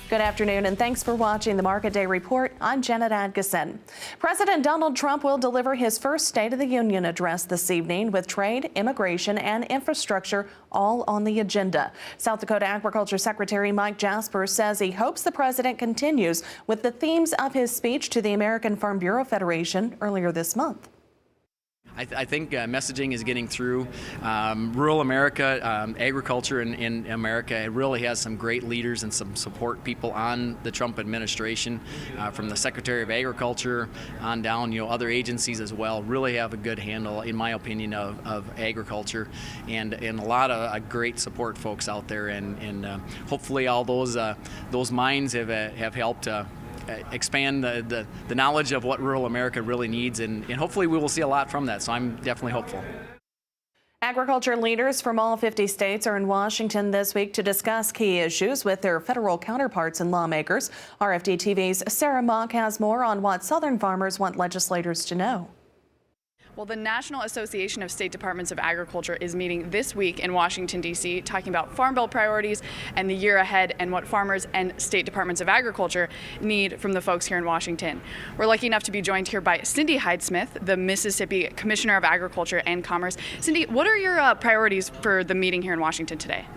Good afternoon, and thanks for watching the Market Day Report. I'm Janet Adkison. President Donald Trump will deliver his first State of the Union address this evening with trade, immigration, and infrastructure all on the agenda. South Dakota Agriculture Secretary Mike Jasper says he hopes the president continues with the themes of his speech to the American Farm Bureau Federation earlier this month. I think messaging is getting through. Rural America, agriculture in America, it really has some great leaders and some support people on the Trump administration, from the Secretary of Agriculture on down, other agencies as well, really have a good handle, in my opinion, of agriculture, and a lot of great support folks out there, and hopefully all those minds have helped expand the knowledge of what rural America really needs, and hopefully we will see a lot from that, so I'm definitely hopeful. Agriculture leaders from all 50 states are in Washington this week to discuss key issues with their federal counterparts and lawmakers. RFD-TV's Sarah Mock has more on what Southern farmers want legislators to know. Well, the National Association of State Departments of Agriculture is meeting this week in Washington, D.C., talking about Farm Bill priorities and the year ahead and what farmers and state departments of agriculture need from the folks here in Washington. We're lucky enough to be joined here by Cindy Hyde Smith, the Mississippi Commissioner of Agriculture and Commerce. Cindy, what are your priorities for the meeting here in Washington today?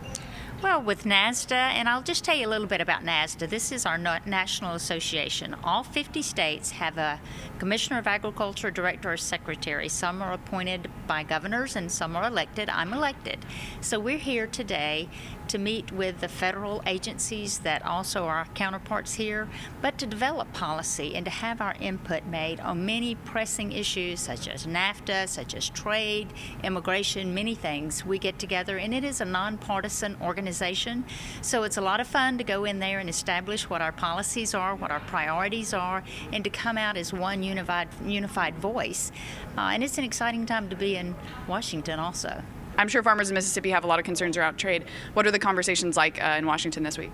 Well, with NASDA, and I'll just tell you a little bit about NASDA. This is our national association. All 50 states have a Commissioner of Agriculture, Director, or Secretary. Some are appointed by governors and some are elected. I'm elected. So we're here today to meet with the federal agencies that also are our counterparts here, but to develop policy and to have our input made on many pressing issues such as NAFTA, such as trade, immigration, many things. We get together, and it is a nonpartisan organization, so it's a lot of fun to go in there and establish what our policies are, what our priorities are, and to come out as one unified voice. And it's an exciting time to be in Washington also. I'm sure farmers in Mississippi have a lot of concerns around trade. What are the conversations like in Washington this week?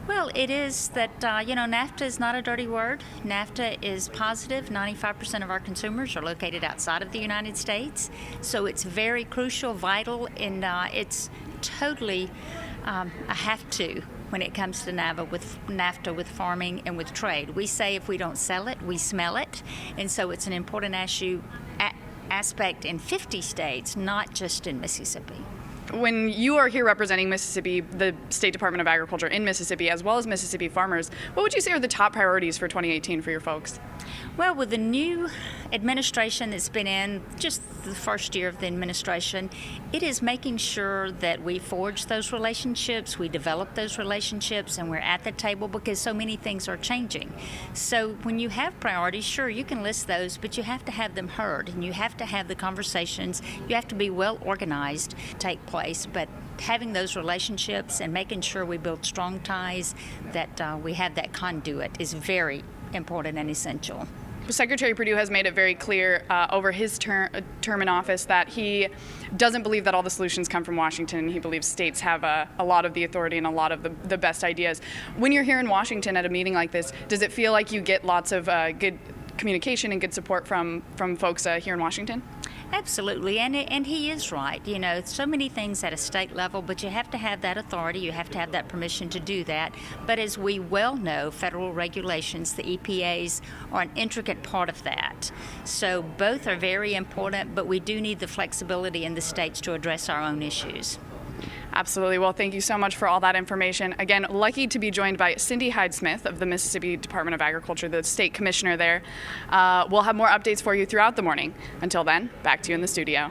Well, it is that, NAFTA is not a dirty word. NAFTA is positive. 95% of our consumers are located outside of the United States. So it's very crucial, vital, and it's totally a have to when it comes to NAFTA with farming and with trade. We say if we don't sell it, we smell it. And so it's an important aspect in 50 states, not just in Mississippi. When you are here representing Mississippi, the State Department of Agriculture in Mississippi, as well as Mississippi farmers, what would you say are the top priorities for 2018 for your folks? Well, with the new administration that's been in just the first year of the administration, it is making sure that we forge those relationships, we develop those relationships, and we're at the table because so many things are changing. So when you have priorities, sure, you can list those, but you have to have them heard, and you have to have the conversations. You have to be well organized to take place, but having those relationships and making sure we build strong ties, that we have that conduit is very important and essential. Secretary Perdue has made it very clear over his term in office that he doesn't believe that all the solutions come from Washington. He believes states have a lot of the authority and a lot of the best ideas. When you're here in Washington at a meeting like this, does it feel like you get lots of good communication and good support from folks here in Washington? Absolutely, and he is right. So many things at a state level, but you have to have that authority, you have to have that permission to do that. But as we well know, federal regulations, the EPAs, are an intricate part of that. So both are very important, but we do need the flexibility in the states to address our own issues. Absolutely. Well, thank you so much for all that information. Again, lucky to be joined by Cindy Hyde Smith of the Mississippi Department of Agriculture, the state commissioner there. We'll have more updates for you throughout the morning. Until then, back to you in the studio.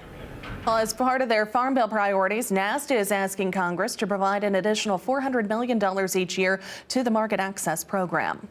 Well, as part of their Farm Bill priorities, NASDA is asking Congress to provide an additional $400 million each year to the Market Access Program.